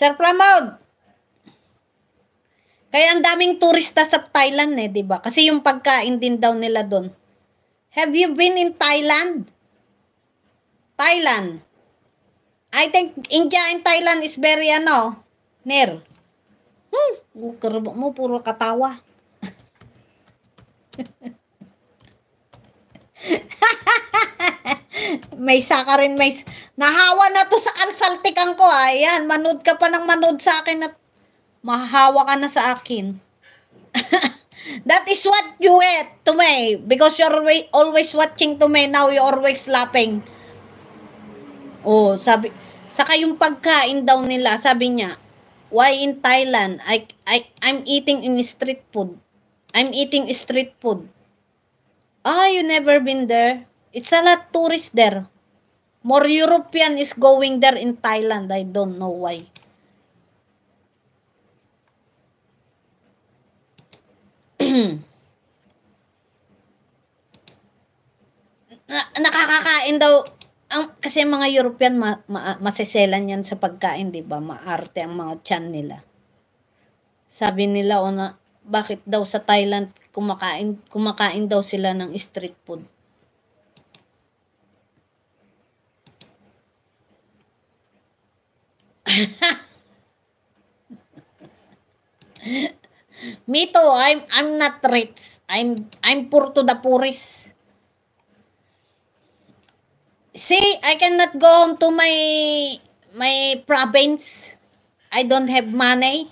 Sir Pramod, kaya ang daming turista sa Thailand eh, di ba? Kasi yung pagkain din daw nila doon. Have you been in Thailand? Thailand. I think India and Thailand is very near. Karabok mo, puro katawa. May saka rin, nahawa na to sa kalsaltikan ko. Ayan, manood ka pa ng manood sa akin at mahahawa ka na sa akin. That is what you ate to me. Because you're always watching to me. Now you're always laughing. Oh, sabi, saka yung pagkain daw nila, sabi niya, why in Thailand? I'm eating in street food. I'm eating street food. You never been there? It's a lot tourist there. More European is going there in Thailand. I don't know why. Nakakakain daw kasi mga European maseselan yan sa pagkain, 'di ba? Maarte ang mga tiyan nila. Sabi nila bakit daw sa Thailand kumakain daw sila ng street food. Me too. I'm not rich. I'm poor to the poorest. See, I cannot go home to my province. I don't have money.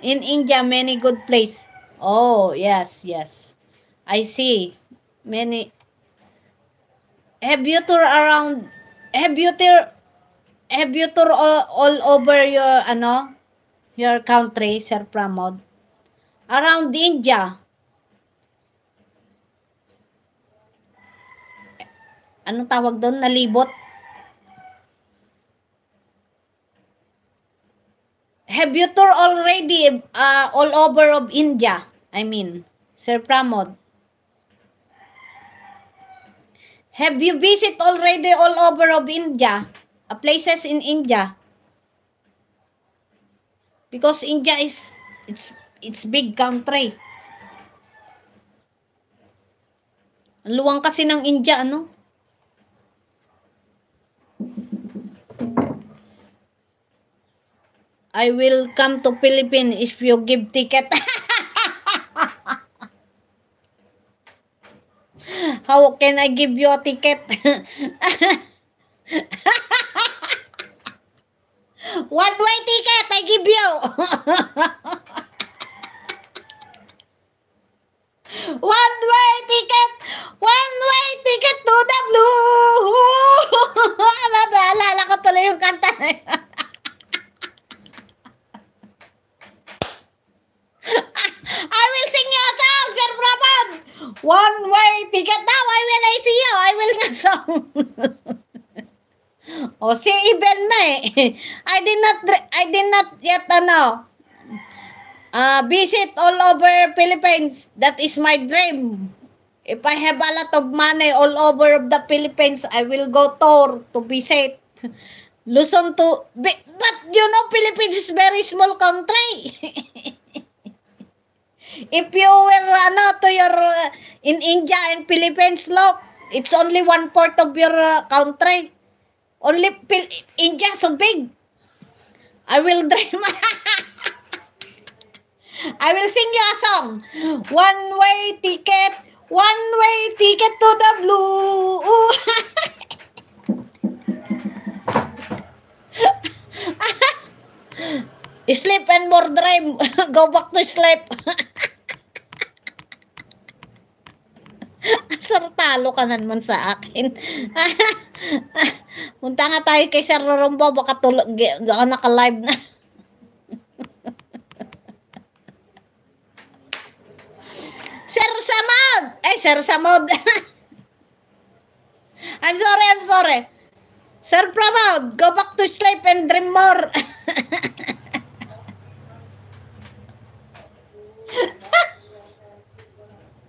In India, many good place. Oh, yes. I see. Many. Have you tour around? Have you tour all over your country, Sir Pramod? Around India. Anong tawag doon? Nalibot? Have you tour already all over of India? I mean, Sir Pramod. Have you visit already all over of India? Places in India? Because India it's big country. Ang luwang kasi ng India, I will come to Philippines if you give ticket. How can I give you a ticket? One-way ticket, I give you. One-way ticket. One-way ticket to the blue. Naalala ko tuloy yung kanta na yun. I will sing you a song, Sir Pramod. One-way ticket now. When I see you, I will nga song. Si Iben May. I did not yet visit all over Philippines. That is my dream. If I have a lot of money all over the Philippines, I will go tour to visit. Luzon to, but Philippines is very small country. If you were to your in India and Philippines, look, it's only 1/4 of your country. Only India so big. I will dream. I will sing you a song. One-way ticket to the blue. Sleep and more drive. Go back to sleep. Sir, talo ka naman sa akin. Punta nga tayo kay Sir Rombo, baka naka-live na. Sir Samod! Sir Samod. I'm sorry. Sir Pramod, go back to sleep and dream more.